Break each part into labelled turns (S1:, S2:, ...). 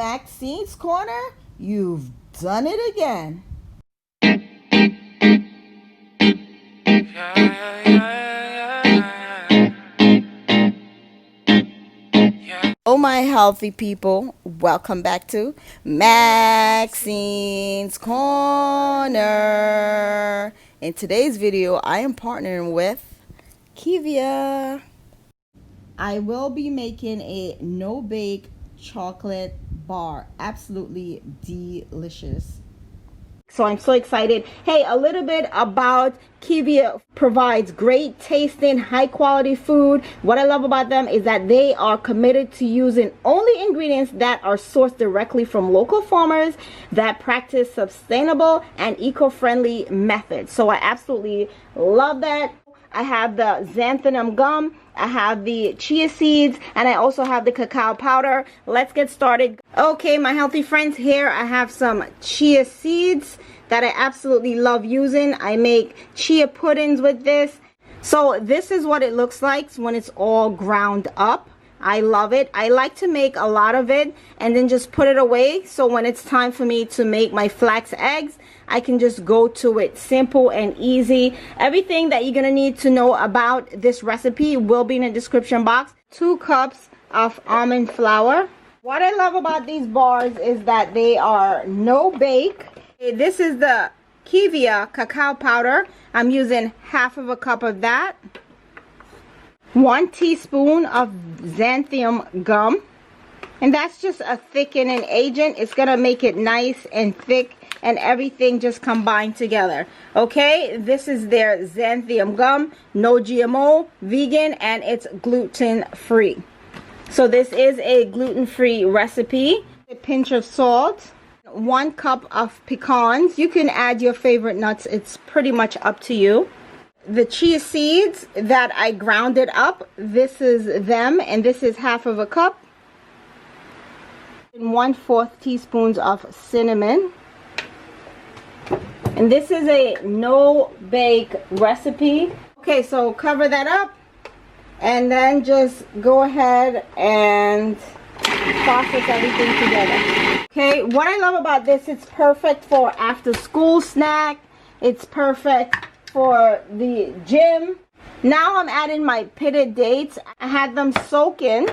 S1: Maxine's Corner, you've done it again. Oh, my healthy people, welcome back to Maxine's Corner. In today's video, I am partnering with Kivia. I will be making a no-bake chocolate bar. Absolutely delicious. So I'm so excited. Hey, a little bit about Kivia. Provides great tasting, high quality food. What I love about them is that they are committed to using only ingredients that are sourced directly from local farmers that practice sustainable and eco-friendly methods. So I absolutely love that. I have the xanthan gum, I have the chia seeds, and I also have the cacao powder. Let's get started. Okay, my healthy friends, here I have some chia seeds that I absolutely love using. I make chia puddings with this. So this is what it looks like when it's all ground up. I love it. I like to make a lot of it and then just put it away, so when it's time for me to make my flax eggs, I can just go to it. Simple and easy. Everything that you're gonna need to know about this recipe will be in the description box. 2 cups of almond flour. What I love about these bars is that they are no bake. This is the Kivia cacao powder. I'm using half of a cup of that. 1 teaspoon of xanthan gum, and that's just a thickening agent. It's gonna make it nice and thick and everything just combined together. Okay, this is their xanthan gum, no GMO, vegan, and it's gluten free. So this is a gluten-free recipe. A pinch of salt, 1 cup of pecans. You can add your favorite nuts, it's pretty much up to you. The chia seeds that I grounded up, this is them, and this is half of a cup. And 1/4 teaspoons of cinnamon. And this is a no-bake recipe. Okay, so cover that up and then just go ahead and process everything together. Okay, what I love about this, it's perfect for after school snack. It's perfect for the gym. Now I'm adding my pitted dates. I had them soak in.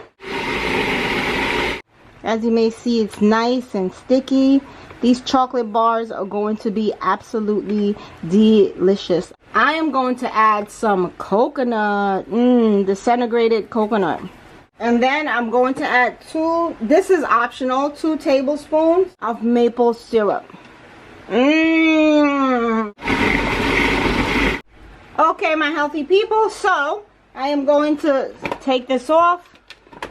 S1: As you may see, it's nice and sticky. These chocolate bars are going to be absolutely delicious. I am going to add some coconut, disintegrated coconut. And then I'm going to add this is optional, 2 tablespoons of maple syrup. Okay, my healthy people, so I am going to take this off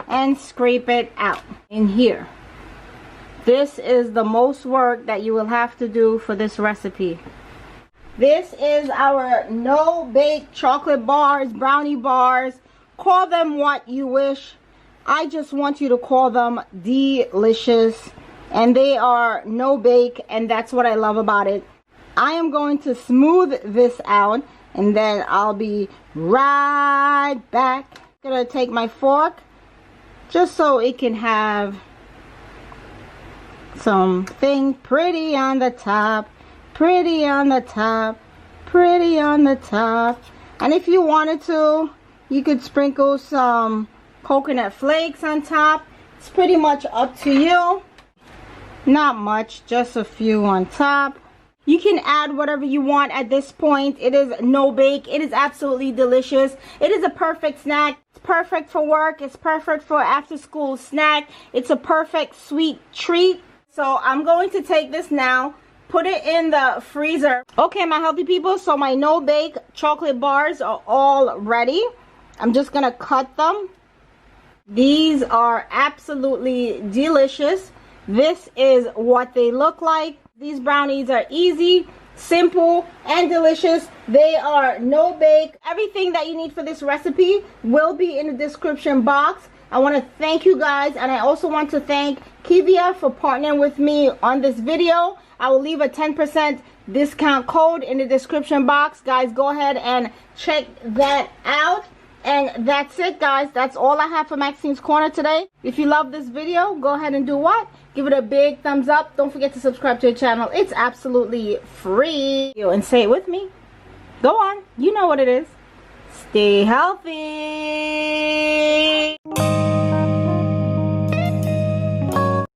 S1: and scrape it out in here. This is the most work that you will have to do for this recipe. This is our no-bake chocolate bars, brownie bars. Call them what you wish. I just want you to call them delicious. And they are no-bake, and that's what I love about it. I am going to smooth this out, and then I'll be right back. I'm gonna take my fork just so it can have something pretty on the top, pretty on the top, pretty on the top. And if you wanted to, you could sprinkle some coconut flakes on top. It's pretty much up to you. Not much, just a few on top. You can add whatever you want at this point. It is no bake. It is absolutely delicious. It is a perfect snack. It's perfect for work. It's perfect for after school snack. It's a perfect sweet treat. So I'm going to take this now, put it in the freezer. Okay, my healthy people, so my no bake chocolate bars are all ready. I'm just gonna cut them. These are absolutely delicious. This is what they look like. These brownies are easy, simple, and delicious. They are no bake. Everything that you need for this recipe will be in the description box. I want to thank you guys, and I also want to thank Kivia for partnering with me on this video. I will leave a 10% discount code in the description box. Guys, go ahead and check that out. And that's it, guys. That's all I have for Maxine's Corner today. If you love this video, go ahead and do what? Give it a big thumbs up. Don't forget to subscribe to the channel. It's absolutely free. And say it with me. Go on. You know what it is. Stay healthy.